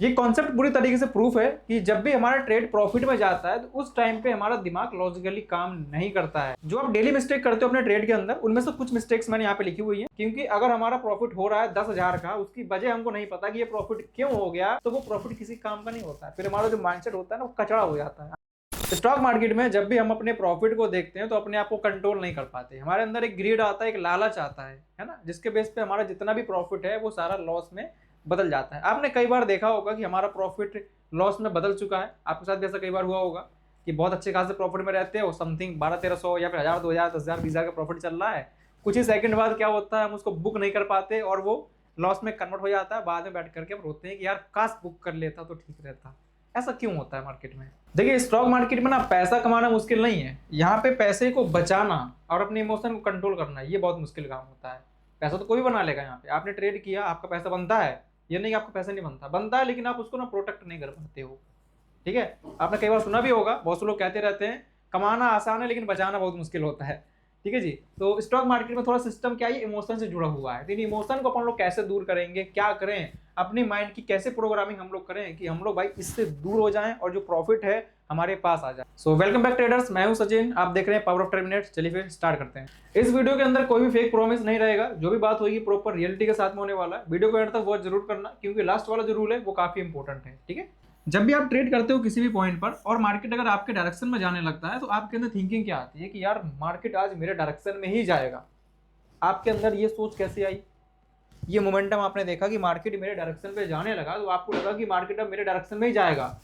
ये कॉन्सेप्ट पूरी तरीके से प्रूफ है कि जब भी हमारा ट्रेड प्रॉफिट में जाता है तो उस टाइम पे हमारा दिमाग लॉजिकली काम नहीं करता है। जो आप डेली मिस्टेक करते हो अपने ट्रेड के अंदर, उनमें से कुछ मिस्टेक्स मैंने यहाँ पे लिखी हुई है। क्योंकि अगर हमारा प्रॉफिट हो रहा है 10,000 का, उसकी वजह हमको नहीं पता कि ये प्रॉफिट क्यों हो गया, तो वो प्रॉफिट किसी काम का नहीं होता है। फिर हमारा जो माइंडसेट होता है ना, वो कचड़ा हो जाता है। स्टॉक मार्केट में जब भी हम अपने प्रॉफिट को देखते हैं तो अपने आप को कंट्रोल नहीं कर पाते। हमारे अंदर एक ग्रीड आता है, एक लालच आता है ना, जिसके बेस पे हमारा जितना भी प्रॉफिट है वो सारा लॉस में बदल जाता है। आपने कई बार देखा होगा कि हमारा प्रॉफिट लॉस में बदल चुका है। आपके साथ भी ऐसा कई बार हुआ होगा कि बहुत अच्छे खासे प्रॉफिट में रहते हो, समथिंग 1200-1300 या फिर 1000, 2000, 10,000, 20,000 का प्रॉफिट चल रहा है। कुछ ही सेकंड बाद क्या होता है, हम उसको बुक नहीं कर पाते और वो लॉस में कन्वर्ट हो जाता है। बाद में बैठ करके हम रोते हैं कि यार काश बुक कर लेता तो ठीक रहता। ऐसा क्यों होता है मार्केट में? देखिए, स्टॉक मार्केट में ना पैसा कमाना मुश्किल नहीं है। यहाँ पे पैसे को बचाना और अपने इमोशन को कंट्रोल करना, ये बहुत मुश्किल काम होता है। पैसा तो कोई भी बना लेगा। यहाँ पे आपने ट्रेड किया, आपका पैसा बनता है, ये नहीं कि आपका पैसा नहीं बनता है, लेकिन आप उसको ना प्रोटेक्ट नहीं कर पाते हो। ठीक है, आपने कई बार सुना भी होगा, बहुत से लोग कहते रहते हैं कमाना आसान है लेकिन बचाना बहुत मुश्किल होता है। ठीक है जी। तो स्टॉक मार्केट में थोड़ा सिस्टम क्या है, इमोशन से जुड़ा हुआ है। तो इन इमोशन को अपन लोग कैसे दूर करेंगे, क्या करें, अपनी माइंड की कैसे प्रोग्रामिंग हम लोग करें कि हम लोग भाई इससे दूर हो जाएं और जो प्रॉफिट है हमारे पास आ जाए। सो वेलकम बैक ट्रेडर्स, मैं हूं सचिन, आप देख रहे हैं पावर ऑफ 10 मिनट्स। चलिए फिर स्टार्ट करते हैं। इस वीडियो के अंदर कोई भी फेक प्रॉमिस नहीं रहेगा। जो भी बात होगी प्रॉपर रियलिटी के साथ में होने वाला है। वीडियो को एंड तक वॉच जरूर करना, क्योंकि लास्ट वाला जो रूल है वो काफी इंपॉर्टेंट है। ठीक है, जब भी आप ट्रेड करते हो किसी भी पॉइंट पर और मार्केट अगर आपके डायरेक्शन में जाने लगता है तो आपके अंदर थिंकिंग क्या आती है कि यार मार्केट आज मेरे डायरेक्शन में ही जाएगा। आपके अंदर ये सोच कैसे आई? ये मोमेंटम आपने देखा कि मार्केट मेरे डायरेक्शन पे जाने लगा तो आपको लगा कि मार्केट अब मेरे डायरेक्शन में ही जाएगा।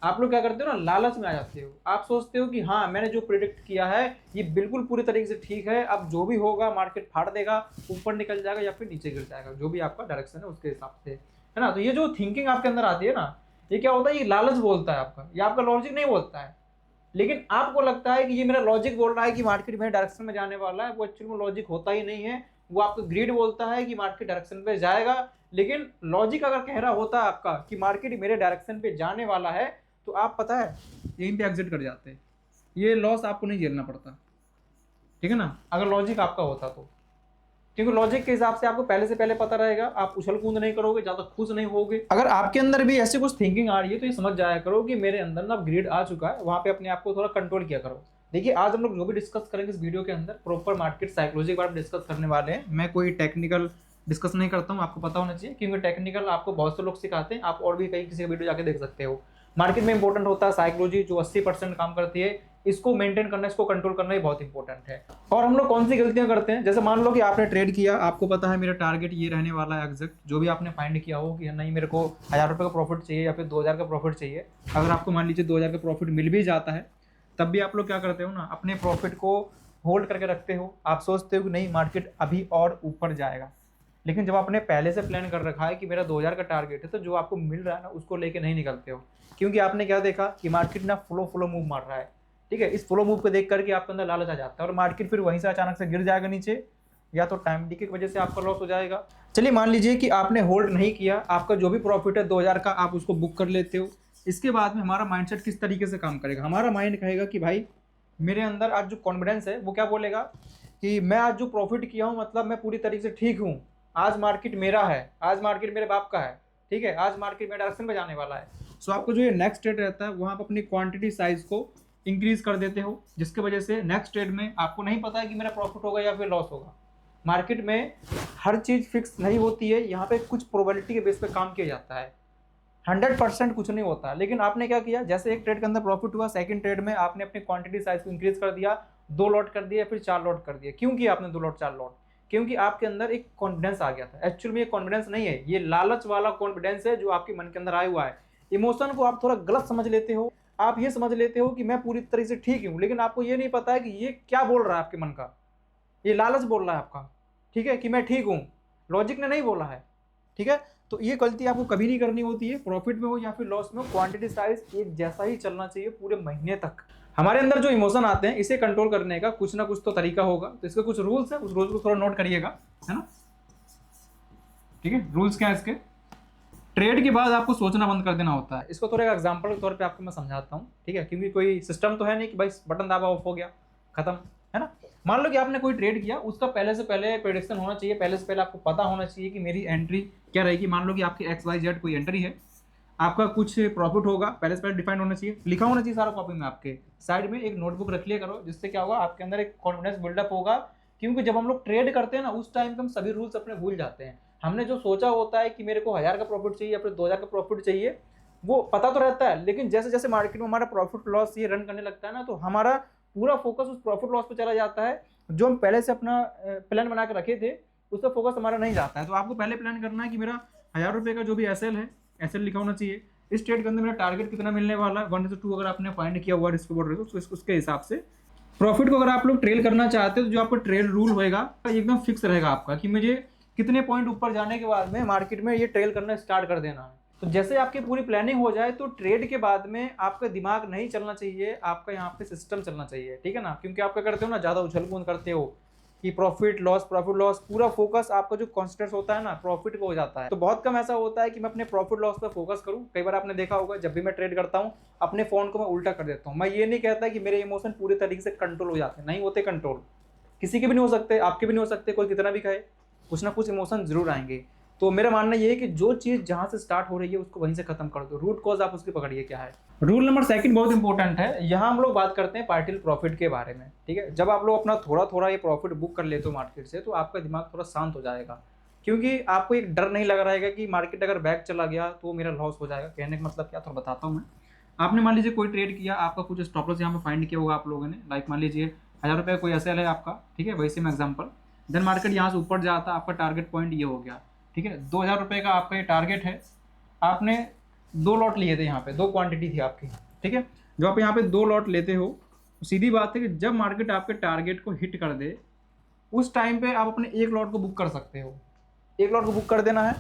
आप लोग क्या करते हो ना, लालच में आ जाते हो। आप सोचते हो कि हाँ, मैंने जो प्रिडिक्ट किया है ये बिल्कुल पूरी तरीके से ठीक है, अब जो भी होगा मार्केट फाड़ देगा, ऊपर निकल जाएगा या फिर नीचे गिर जाएगा, जो भी आपका डायरेक्शन है उसके हिसाब से, है ना। तो ये जो थिंकिंग आपके अंदर आती है ना, ये क्या होता है, ये लालच बोलता है आपका, ये आपका लॉजिक नहीं बोलता है। लेकिन आपको लगता है कि ये मेरा लॉजिक बोल रहा है कि मार्केट मेरे डायरेक्शन में जाने वाला है, वो एक्चुअली में लॉजिक होता ही नहीं है। वो आपका ग्रीड बोलता है कि मार्केट डायरेक्शन पे जाएगा। लेकिन लॉजिक अगर कह रहा होता है आपका कि मार्केट मेरे डायरेक्शन पे जाने वाला है, तो आप पता है यहीं पे एग्जिट कर जाते हैं। ये लॉस आपको नहीं झेलना पड़ता। ठीक है ना, अगर लॉजिक आपका होता तो। क्योंकि लॉजिक के हिसाब से आपको पहले से पहले पता रहेगा, आप उछल कूद नहीं करोगे, ज्यादा खुश नहीं होगे। अगर आपके अंदर भी ऐसी कुछ थिंकिंग आ रही है तो ये समझ जाया करो कि मेरे अंदर ना ग्रीड आ चुका है, वहां पे अपने आप को थोड़ा कंट्रोल किया करो। देखिए, आज हम लोग जो भी डिस्कस करेंगे इस वीडियो के अंदर, प्रॉपर मार्केट साइकोलॉजी के बारे में डिस्कस करने वाले हैं। मैं कोई टेक्निकल डिस्कस नहीं करता हूँ, आपको पता होना चाहिए, क्योंकि टेक्निकल आपको बहुत से लोग सिखाते हैं। आप और भी कहीं किसी वीडियो जाके देख सकते हो। मार्केट में इंपॉर्टेंट होता है साइकोलॉजी, जो 80% काम करती है। इसको मेंटेन करना, इसको कंट्रोल करना ही बहुत इंपॉर्टेंट है। और हम लोग कौन सी गलतियां करते हैं, जैसे मान लो कि आपने ट्रेड किया, आपको पता है मेरा टारगेट ये रहने वाला है एग्जैक्ट, जो भी आपने फाइंड किया हो कि नहीं मेरे को 1000 रुपये का प्रॉफिट चाहिए या फिर 2000 का प्रॉफिट चाहिए। अगर आपको मान लीजिए 2000 का प्रॉफिट मिल भी जाता है, तब भी आप लोग क्या करते हो ना, अपने प्रॉफिट को होल्ड करके रखते हो। आप सोचते हो कि नहीं मार्केट अभी और ऊपर जाएगा। लेकिन जब आपने पहले से प्लान कर रखा है कि मेरा 2000 का टारगेट है, तो जो आपको मिल रहा है ना उसको लेके नहीं निकलते हो। क्योंकि आपने क्या देखा कि मार्केट ना फ्लो मूव मार रहा है। ठीक है, इस फ्लो मूव को देख करके आपके अंदर लालच आ जाता है और मार्केट फिर वहीं से अचानक से गिर जाएगा नीचे, या तो टाइम डिके की वजह से आपका लॉस हो जाएगा। चलिए मान लीजिए कि आपने होल्ड नहीं किया, आपका जो भी प्रॉफिट है 2000 का, आप उसको बुक कर लेते हो। इसके बाद में हमारा माइंडसेट किस तरीके से काम करेगा? हमारा माइंड कहेगा कि भाई मेरे अंदर आज जो कॉन्फिडेंस है वो क्या बोलेगा कि मैं आज जो प्रॉफिट किया हूँ, मतलब मैं पूरी तरीके से ठीक हूँ। आज मार्केट मेरा है, आज मार्केट मेरे बाप का है। ठीक है, आज मार्केट मेरे डायरेक्शन में जाने वाला है। सो आपको जो ये नेक्स्ट ट्रेड रहता है, वहाँ आप अपनी क्वांटिटी साइज को इंक्रीज कर देते हो, जिसकी वजह से नेक्स्ट ट्रेड में आपको नहीं पता है कि मेरा प्रॉफिट होगा या फिर लॉस होगा। मार्केट में हर चीज़ फिक्स नहीं होती है, यहाँ पे कुछ प्रोबेबिलिटी के बेस पे काम किया जाता है। 100% कुछ नहीं होता। लेकिन आपने क्या किया, जैसे एक ट्रेड के अंदर प्रॉफिट हुआ, सेकंड ट्रेड में आपने अपनी क्वांटिटी साइज को इंक्रीज कर दिया, 2 लॉट कर दिया, फिर 4 लॉट कर दिया। क्यों किया आपने 2 लॉट 4 लॉट? क्योंकि आपके अंदर एक कॉन्फिडेंस आ गया था। एक्चुअल में ये कॉन्फिडेंस नहीं है, ये लालच वाला कॉन्फिडेंस है जो आपके मन के अंदर आया हुआ है। इमोशन को आप थोड़ा गलत समझ लेते हो। आप ये समझ लेते हो कि मैं पूरी तरीके से ठीक हूँ, लेकिन आपको ये नहीं पता है कि ये क्या बोल रहा है आपके मन का। ये लालच बोल रहा है आपका, ठीक है, कि मैं ठीक हूँ। लॉजिक ने नहीं बोला है। ठीक है, तो ये गलती आपको कभी नहीं करनी होती है। प्रॉफिट में हो या फिर लॉस में हो, क्वांटिटी साइज एक जैसा ही चलना चाहिए पूरे महीने तक। हमारे अंदर जो इमोशन आते हैं, इसे कंट्रोल करने का कुछ ना कुछ तो तरीका होगा। तो इसके कुछ रूल्स है, उस रूल्स को थोड़ा नोट करिएगा, है ना। ठीक है, रूल्स क्या है इसके? ट्रेड के बाद आपको सोचना बंद कर देना होता है। इसको थोड़ा एग्जांपल के तौर पे आपको मैं समझाता हूँ। ठीक है, क्योंकि कोई सिस्टम तो है नहीं कि भाई बटन दाबा ऑफ हो गया खत्म, है ना। मान लो कि आपने कोई ट्रेड किया, उसका पहले से पहले प्रेडिक्शन होना चाहिए, पहले से पहले आपको पता होना चाहिए कि मेरी एंट्री क्या रहेगी। मान लो कि आपकी XYZ कोई एंट्री है, आपका कुछ प्रॉफिट होगा, पहले से पहले डिफाइंड होना चाहिए, लिखा होना चाहिए सारा कॉपी में। आपके साइड में एक नोटबुक रख लिया करो, जिससे क्या होगा आपके अंदर एक कॉन्फिडेंस बिल्डअप होगा। क्योंकि जब हम लोग ट्रेड करते हैं ना, उस टाइम पे हम सभी रूल्स अपने भूल जाते हैं। हमने जो सोचा होता है कि मेरे को 1000 का प्रॉफिट चाहिए या फिर 2000 का प्रॉफिट चाहिए, वो पता तो रहता है, लेकिन जैसे जैसे मार्केट में हमारा प्रॉफिट लॉस ये रन करने लगता है ना, तो हमारा पूरा फोकस उस प्रॉफिट लॉस पे चला जाता है। जो हम पहले से अपना प्लान बना के रखे थे, उस पर फोकस हमारा नहीं जाता है। तो आपको पहले प्लान करना है कि मेरा 1000 रुपये का जो भी एसएल है, एसएल लिखा होना चाहिए। इस ट्रेड के अंदर मेरा टारगेट कितना मिलने वाला है, 1:2 अगर आपने फाइंड किया हुआ रिस्क रिवॉर्ड रेशो, तो उसके हिसाब से प्रॉफिट को अगर आप लोग ट्रेल करना चाहते हो, तो जो आपका ट्रेल रूल होएगा एकदम फिक्स रहेगा आपका, कि मुझे कितने पॉइंट ऊपर जाने के बाद में मार्केट में ये ट्रेल करना स्टार्ट कर देना है। तो जैसे आपकी पूरी प्लानिंग हो जाए, तो ट्रेड के बाद में आपका दिमाग नहीं चलना चाहिए, आपका यहाँ पे सिस्टम चलना चाहिए, ठीक है ना। क्योंकि आप क्या करते हो ना, ज़्यादा उछल कूद करते हो कि प्रॉफिट लॉस, पूरा फोकस आपका जो कॉन्सेंट्रेट होता है ना प्रॉफिट पे हो जाता है। तो बहुत कम ऐसा होता है कि मैं अपने प्रॉफिट लॉस पर फोकस करूं। कई बार आपने देखा होगा, जब भी मैं ट्रेड करता हूं, अपने फोन को मैं उल्टा कर देता हूं। मैं ये नहीं कहता कि मेरे इमोशन पूरे तरीके से कंट्रोल हो जाते हैं, नहीं होते कंट्रोल, किसी के भी नहीं हो सकते, आपके भी नहीं हो सकते, कोई कितना भी कहे, कुछ ना कुछ इमोशन जरूर आएंगे। तो मेरा मानना ये है कि जो चीज़ जहाँ से स्टार्ट हो रही है उसको वहीं से खत्म कर दो, रूट कॉज आप उसकी पकड़िए क्या है। रूल नंबर 2 बहुत इंपॉर्टेंट है। यहाँ हम लोग बात करते हैं पार्टियल प्रॉफिट के बारे में, ठीक है। जब आप लोग अपना थोड़ा थोड़ा ये प्रॉफिट बुक कर लेते हो मार्केट से, तो आपका दिमाग थोड़ा शांत हो जाएगा। क्योंकि आपको एक डर नहीं लग रहेगा कि मार्केट अगर बैक चला गया तो मेरा लॉस हो जाएगा। कहने का मतलब क्या, थोड़ा बताता हूँ मैं। आपने मान लीजिए कोई ट्रेड किया, आपका कुछ स्टॉप लॉस यहाँ पे फाइंड किया होगा आप लोगों ने, लाइक मान लीजिए 1000 रुपये कोई एसएल है आपका, ठीक है, वैसे में एग्जाम्पल। देन मार्केट यहाँ से ऊपर जाता, आपका टारगेट पॉइंट ये हो गया, ठीक है, 2000 रुपये का आपका ये टारगेट है। आपने 2 लॉट लिए थे, यहाँ पे 2 क्वांटिटी थी आपकी, ठीक है। जो आप यहाँ पे 2 लॉट लेते हो, सीधी बात है कि जब मार्केट आपके टारगेट को हिट कर दे, उस टाइम पे आप अपने 1 लॉट को बुक कर सकते हो। 1 लॉट को बुक कर देना है,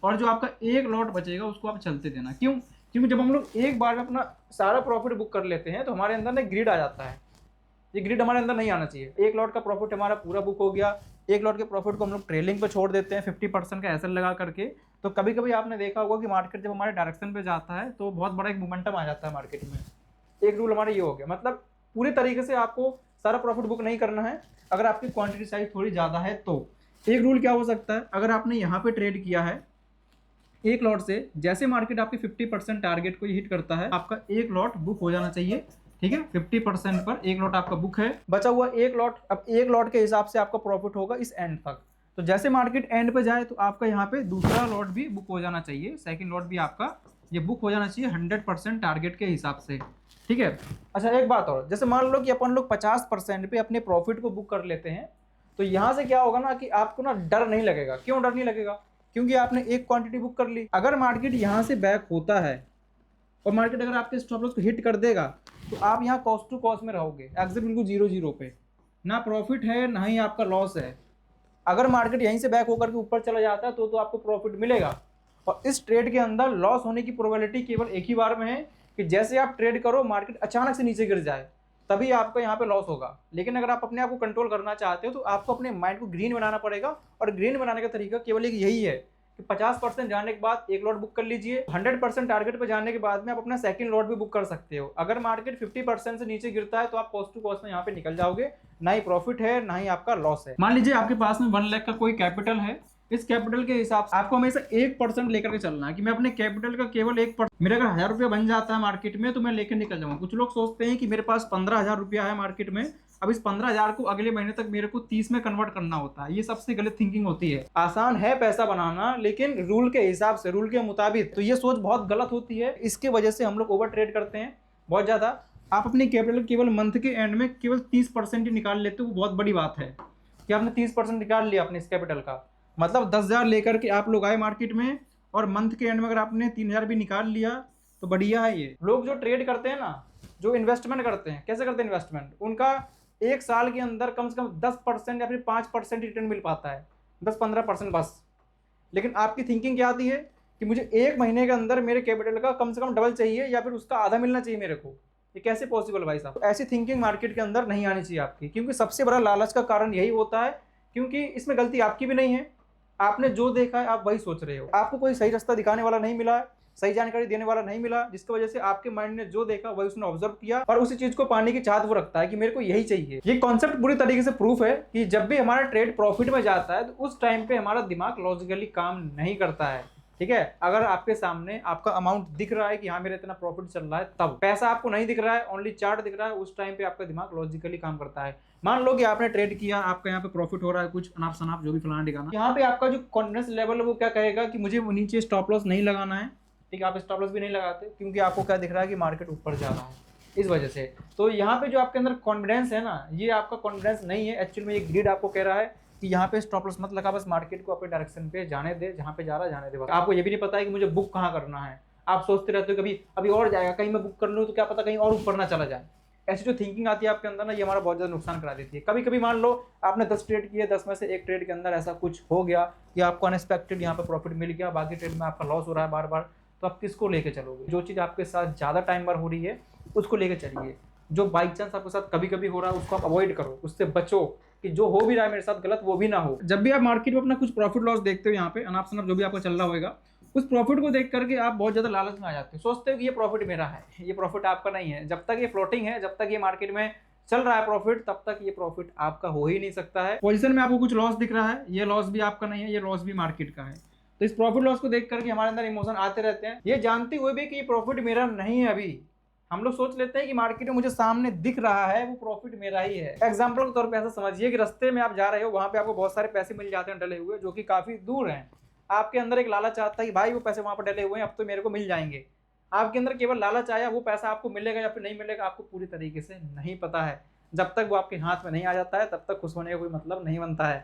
और जो आपका 1 लॉट बचेगा उसको आप चलते देना। क्यों? क्योंकि जब हम लोग एक बार में अपना सारा प्रॉफिट बुक कर लेते हैं, तो हमारे अंदर ना ग्रिड आ जाता है। ये ग्रिड हमारे अंदर नहीं आना चाहिए। 1 लॉट का प्रॉफिट हमारा पूरा बुक हो गया, 1 लॉट के प्रॉफिट को हम लोग ट्रेलिंग पे छोड़ देते हैं 50% का एसएल लगा करके। तो कभी कभी आपने देखा होगा कि मार्केट जब हमारे डायरेक्शन पे जाता है, तो बहुत बड़ा एक मोमेंटम आ जाता है मार्केट में। एक रूल हमारा ये हो गया, मतलब पूरी तरीके से आपको सारा प्रॉफिट बुक नहीं करना है। अगर आपकी क्वांटिटी साइज थोड़ी ज़्यादा है, तो एक रूल क्या हो सकता है, अगर आपने यहाँ पे ट्रेड किया है 1 लॉट से, जैसे मार्केट आपकी 50% टारगेट को हिट करता है, आपका 1 लॉट बुक हो जाना चाहिए, ठीक है। 50% पर 1 लॉट आपका बुक है, बचा हुआ 1 लॉट। अब 1 लॉट के हिसाब से आपका प्रॉफिट होगा इस एंड तक। तो जैसे मार्केट एंड पे जाए, तो आपका यहाँ पे दूसरा लॉट भी बुक हो जाना चाहिए, सेकंड लॉट भी आपका ये बुक हो जाना चाहिए 100% टारगेट के हिसाब से, ठीक है। अच्छा, एक बात और, जैसे मान लो कि अपन लोग 50% पे अपने प्रॉफिट को बुक कर लेते हैं, तो यहाँ से क्या होगा ना कि आपको ना डर नहीं लगेगा। क्यों डर नहीं लगेगा? क्योंकि आपने एक क्वांटिटी बुक कर ली। अगर मार्केट यहाँ से बैक होता है और मार्केट अगर आपके स्टॉप लॉस को हिट कर देगा, तो आप यहाँ कॉस्ट टू कॉस्ट में रहोगे, एग्जैक्ट बिल्कुल 0-0 पे, ना प्रॉफिट है ना ही आपका लॉस है। अगर मार्केट यहीं से बैक होकर के ऊपर चला जाता है, तो आपको प्रॉफिट मिलेगा। और इस ट्रेड के अंदर लॉस होने की प्रोबेबिलिटी केवल एक ही बार में है कि जैसे आप ट्रेड करो, मार्केट अचानक से नीचे गिर जाए, तभी आपका यहाँ पे लॉस होगा। लेकिन अगर आप अपने आप को कंट्रोल करना चाहते हो, तो आपको अपने माइंड को ग्रीन बनाना पड़ेगा। और ग्रीन बनाने का तरीका केवल एक यही है कि 50% जाने के बाद 1 लॉट बुक कर लीजिए। 100% टारगेट पे जाने के बाद में आप अपना सेकंड लॉट भी बुक कर सकते हो। अगर मार्केट 50% से नीचे गिरता है, तो आप कॉस्ट टू कॉस्ट में यहाँ पे निकल जाओगे, ना ही प्रॉफिट है ना ही आपका लॉस है। मान लीजिए आपके पास में 1 लाख का कोई कैपिटल है, इस कैपिटल के हिसाब से आपको हमेशा 1% लेकर के चलना है कि मैं अपने कैपिटल का केवल 1%, मेरा अगर 1000 रुपया बन जाता है मार्केट में, तो मैं लेकर निकल जाऊंगा। कुछ लोग सोचते हैं कि मेरे पास 15,000 रुपया है मार्केट में, अब इस 15,000 को अगले महीने तक मेरे को 30 में कन्वर्ट करना होता है। ये सबसे गलत थिंकिंग होती है। आसान है पैसा बनाना, लेकिन रूल के हिसाब से, रूल के मुताबिक, तो ये सोच बहुत गलत होती है। इसके वजह से हम लोग ओवर ट्रेड करते हैं बहुत ज़्यादा। आप अपनी कैपिटल केवल मंथ के एंड में केवल 30% ही निकाल लेते हो, वो बहुत बड़ी बात है कि आपने 30% निकाल लिया अपने इस कैपिटल का। मतलब 10,000 लेकर के आप लोग आए मार्केट में, और मंथ के एंड में अगर आपने 3,000 भी निकाल लिया, तो बढ़िया है। ये लोग जो ट्रेड करते हैं ना, जो इन्वेस्टमेंट करते हैं, कैसे करते हैं इन्वेस्टमेंट, उनका 1 साल के अंदर कम से कम 10% या फिर 5% रिटर्न मिल पाता है, 10-15% बस। लेकिन आपकी थिंकिंग क्या आती है कि मुझे 1 महीने के अंदर मेरे कैपिटल का कम से कम डबल चाहिए, या फिर उसका आधा मिलना चाहिए मेरे को। ये कैसे पॉसिबल भाई साहब? तो ऐसी थिंकिंग मार्केट के अंदर नहीं आनी चाहिए आपकी, क्योंकि सबसे बड़ा लालच का कारण यही होता है। क्योंकि इसमें गलती आपकी भी नहीं है, आपने जो देखा है आप वही सोच रहे हो। आपको कोई सही रास्ता दिखाने वाला नहीं मिला, सही जानकारी देने वाला नहीं मिला, जिसकी वजह से आपके माइंड ने जो देखा वही उसने ऑब्जर्व किया, और उसी चीज को पाने की चाहत वो रखता है कि मेरे को यही चाहिए। ये कॉन्सेप्ट पूरी तरीके से प्रूफ है कि जब भी हमारा ट्रेड प्रॉफिट में जाता है, तो उस टाइम पे हमारा दिमाग लॉजिकली काम नहीं करता है। ठीक है। अगर आपके सामने आपका अमाउंट दिख रहा है कि हाँ मेरा इतना प्रॉफिट चल रहा है, तब पैसा आपको नहीं दिख रहा है, ओनली चार्ट दिख रहा है, उस टाइम पे आपका दिमाग लॉजिकली काम करता है। मान लो कि आपने ट्रेड किया, आपका यहाँ पे प्रॉफिट हो रहा है कुछ अनाप शनाप जो भी फलाना दिखाना, यहाँ पे आपका जो कॉन्फिडेंस लेवल है वो क्या कहेगा कि मुझे नीचे स्टॉप लॉस नहीं लगाना है। ठीक है, आप स्टॉप लॉस भी नहीं लगाते क्योंकि आपको क्या दिख रहा है कि मार्केट ऊपर जा रहा है, इस वजह से। तो यहाँ पे जो आपके अंदर कॉन्फिडेंस है ना, ये आपका कॉन्फिडेंस नहीं है, एक्चुअली में ये ग्रीड आपको कह रहा है कि यहाँ पे स्टॉप लॉस मत लगा, बस मार्केट को अपने डायरेक्शन पे जाने दे, जहाँ पे जा रहा है जाने दे। आपको ये भी नहीं पता है कि मुझे बुक कहाँ करना है, आप सोचते रहते हो कभी अभी और जाएगा, कहीं मैं बुक कर लूँ तो क्या पता कहीं और ऊपर ना चला जाए। ऐसी जो थिंकिंग आती है आपके अंदर ना, ये हमारा बहुत ज़्यादा नुकसान करा देती है। कभी कभी मान लो आपने 10 ट्रेड किए, 10 में से एक ट्रेड के अंदर ऐसा कुछ हो गया कि आपको अनएक्सपेक्टेड यहाँ पे प्रॉफिट मिल गया, बाकी ट्रेड में आपका लॉस हो रहा है बार बार, तो आप किसको लेके चलोगे? जो चीज़ आपके साथ ज़्यादा टाइम बार हो रही है उसको लेके चलिए। जो बाई चांस आपके साथ कभी कभी हो रहा है उसको आप अवॉइड करो, उससे बचो कि जो हो भी रहा है मेरे साथ गलत वो भी ना हो। जब भी आप मार्केट में अपना कुछ प्रॉफिट लॉस देखते हो, यहाँ पे अनाप शनाप जो भी आपका चल रहा होगा, उस प्रॉफिट को देख करके आप बहुत ज़्यादा लालच में आ जाते हो, सोचते हो कि ये प्रॉफिट मेरा है, ये प्रॉफिट आपका नहीं है। जब तक ये फ्लोटिंग है, जब तक ये मार्केट में चल रहा है प्रॉफिट, तब तक ये प्रॉफिट आपका हो ही नहीं सकता है। पोजीशन में आपको कुछ लॉस दिख रहा है, ये लॉस भी आपका नहीं है, ये लॉस भी मार्केट का है। तो इस प्रॉफिट लॉस को देख करके हमारे अंदर इमोशन आते रहते हैं, ये जानते हुए भी कि ये प्रॉफिट मेरा नहीं है। अभी हम लोग सोच लेते हैं कि मार्केट में मुझे सामने दिख रहा है वो प्रॉफिट मेरा ही है। एग्जांपल के तौर पे ऐसा समझिए कि रास्ते में आप जा रहे हो, वहां पे आपको बहुत सारे पैसे मिल जाते हैं डले हुए, जो कि काफी दूर हैं। आपके अंदर एक लालच आता है कि भाई वो पैसे वहां पर डले हुए हैं, अब तो मेरे को मिल जाएंगे। आपके अंदर केवल लालच आया, वो पैसा आपको मिलेगा या फिर नहीं मिलेगा आपको पूरी तरीके से नहीं पता है। जब तक वो आपके हाथ में नहीं आ जाता है तब तक खुश होने का कोई मतलब नहीं बनता है।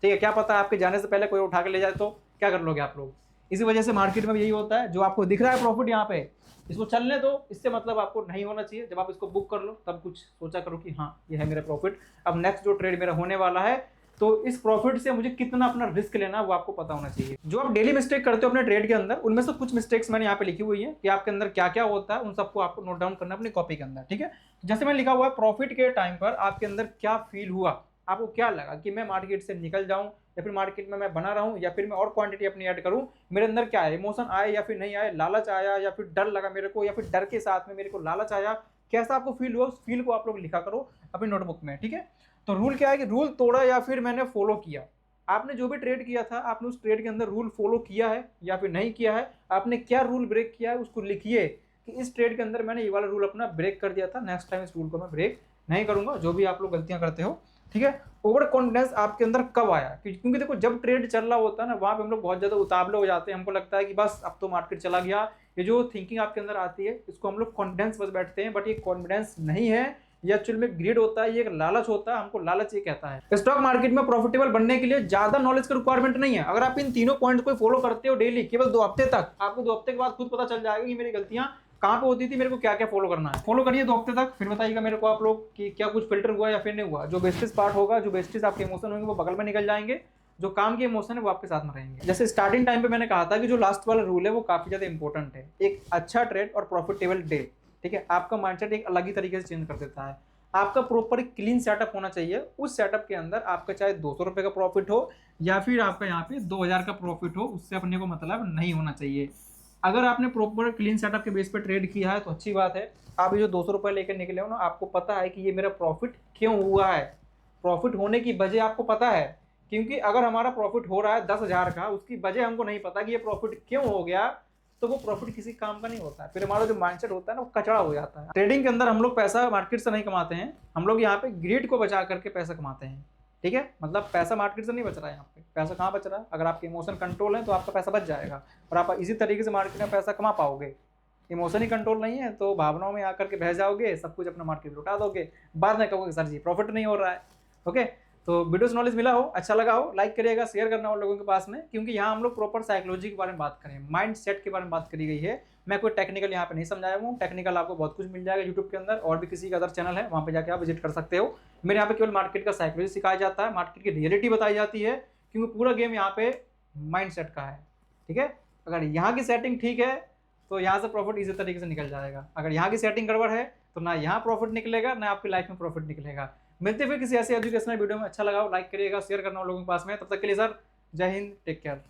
ठीक है, क्या पता आपके जाने से पहले कोई उठा के ले जाए तो क्या कर लोगे आप लोग। इसी वजह से मार्केट में भी यही होता है, जो आपको दिख रहा है प्रॉफिट यहाँ पे, इसको चलने दो, इससे मतलब आपको नहीं होना चाहिए। जब आप इसको बुक कर लो तब कुछ सोचा करो कि हाँ ये है मेरा प्रॉफिट, अब नेक्स्ट जो ट्रेड मेरा होने वाला है तो इस प्रॉफिट से मुझे कितना अपना रिस्क लेना वो आपको पता होना चाहिए। जो आप डेली मिस्टेक करते हो अपने ट्रेड के अंदर, उनमें से कुछ मिस्टेक्स मैंने यहाँ पे लिखी हुई है कि आपके अंदर क्या क्या होता है, उन सबको आपको नोट डाउन करना अपनी कॉपी के अंदर। ठीक है, जैसे मैंने लिखा हुआ है प्रॉफिट के टाइम पर आपके अंदर क्या फील हुआ, आपको क्या लगा कि मैं मार्केट से निकल जाऊं या फिर मार्केट में मैं बना रहूं या फिर मैं और क्वांटिटी अपनी ऐड करूं, मेरे अंदर क्या है, इमोशन आए या फिर नहीं आए, लालच आया या फिर डर लगा मेरे को या फिर डर के साथ में मेरे को लालच आया, कैसा आपको फील हुआ, उस फील को आप लोग लिखा करो अपनी नोटबुक में। ठीक है, तो रूल क्या है कि रूल तोड़ा या फिर मैंने फॉलो किया। आपने जो भी ट्रेड किया था, आपने उस ट्रेड के अंदर रूल फॉलो किया है या फिर नहीं किया है, आपने क्या रूल ब्रेक किया है उसको लिखिए कि इस ट्रेड के अंदर मैंने ये वाला रूल अपना ब्रेक कर दिया था, नेक्स्ट टाइम इस रूल को मैं ब्रेक नहीं करूंगा। जो भी आप लोग गलतियां करते हो, ठीक है। ओवर कॉन्फिडेंस आपके अंदर कब आया, क्योंकि देखो जब ट्रेड चल रहा होता है ना, वहां पे हम लोग बहुत ज्यादा उतावले हो जाते हैं, हमको लगता है कि बस अब तो मार्केट चला गया। ये जो थिंकिंग आपके अंदर आती है इसको हम लोग कॉन्फिडेंस बस बैठते हैं, बट ये कॉन्फिडेंस नहीं है, ये एक्चुअल में ग्रीड होता है, ये एक लालच होता है, हमको लालच ये कहता है। स्टॉक मार्केट में प्रॉफिटेबल बनने के लिए ज्यादा नॉलेज का रिक्वायरमेंट नहीं है। अगर आप इन तीनों पॉइंट्स को फॉलो करते हो डेली केवल 2 हफ्ते तक, आपको 2 हफ्ते के बाद खुद पता चल जाएगा कि मेरी गलतियां कहाँ पे होती थी, मेरे को क्या क्या फॉलो करना है। फॉलो करिए 2 हफ्ते तक, फिर बताइएगा मेरे को आप लोग कि क्या कुछ फिल्टर हुआ या फिर नहीं हुआ। जो बेस्टिस पार्ट होगा, जो बेस्टिस आपके इमोशन होंगे वो बगल में निकल जाएंगे, जो काम के इमोशन है वो आपके साथ में रहेंगे। जैसे स्टार्टिंग टाइम पे मैंने कहा था कि जो लास्ट वाला रूल है वो काफी ज्यादा इंपॉर्टेंट है। एक अच्छा ट्रेड और प्रॉफिटेबल डे, ठीक है, आपका माइंडसेट एक अलग ही तरीके से चेंज कर देता है। आपका प्रॉपर क्लीन सेटअप होना चाहिए। उस सेटअप के अंदर आपका चाहे 200 रुपए का प्रॉफिट हो या फिर आपका यहाँ पे 2000 का प्रॉफिट हो, उससे अपने को मतलब नहीं होना चाहिए। अगर आपने प्रॉपर क्लीन सेटअप के बेस पे ट्रेड किया है तो अच्छी बात है। आप ये जो 200 रुपये लेकर निकले हो ना, आपको पता है कि ये मेरा प्रॉफिट क्यों हुआ है, प्रॉफिट होने की वजह आपको पता है। क्योंकि अगर हमारा प्रॉफिट हो रहा है 10,000 का, उसकी वजह हमको नहीं पता कि ये प्रॉफिट क्यों हो गया, तो वो प्रॉफिट किसी काम का नहीं होता है। फिर हमारा जो माइंडसेट होता है ना वो कचड़ा हो जाता है। ट्रेडिंग के अंदर हम लोग पैसा मार्केट से नहीं कमाते हैं, हम लोग यहाँ पे ग्रीड को बचा करके पैसा कमाते हैं। ठीक है, मतलब पैसा मार्केट से नहीं बच रहा है। यहाँ पे पैसा कहाँ बच रहा है, अगर आपके इमोशन कंट्रोल है तो आपका पैसा बच जाएगा और आप इसी तरीके से मार्केट में पैसा कमा पाओगे। इमोशन ही कंट्रोल नहीं है तो भावनाओं में आकर के बह जाओगे, सब कुछ अपना मार्केट में लुटा दोगे, बाद में कहोगे सर जी प्रॉफिट नहीं हो रहा है। ओके, तो वीडियो से नॉलेज मिला हो, अच्छा लगा हो, लाइक करिएगा, शेयर करना और लोगों के पास में, क्योंकि यहाँ हम लोग प्रॉपर साइकोलॉजी के बारे में बात करें, माइंड सेट के बारे में बात करी गई है। मैं कोई टेक्निकल यहाँ पे नहीं समझाया हूँ, टेक्निकल आपको बहुत कुछ मिल जाएगा यूट्यूब के अंदर, और भी किसी का अदर चैनल है वहाँ पे जाके आप विजिट कर सकते हो। मेरे यहाँ पे केवल मार्केट का साइकोलॉजी सिखाया जाता है, मार्केट की रियलिटी बताई जाती है, क्योंकि पूरा गेम यहाँ पे माइंड सेट का है। ठीक है, अगर यहाँ की सेटिंग ठीक है तो यहाँ से प्रॉफिट इसी तरीके से निकल जाएगा। अगर यहाँ की सेटिंग गड़बड़ है तो ना यहाँ प्रॉफिट निकलेगा ना आपकी लाइफ में प्रॉफिट निकलेगा। मिलते फिर किसी ऐसे एजुकेशनल वीडियो में। अच्छा लगा हो लाइक करिएगा, शेयर करना लोगों के पास में। तब तक के लिए सर जय हिंद, टेक केयर।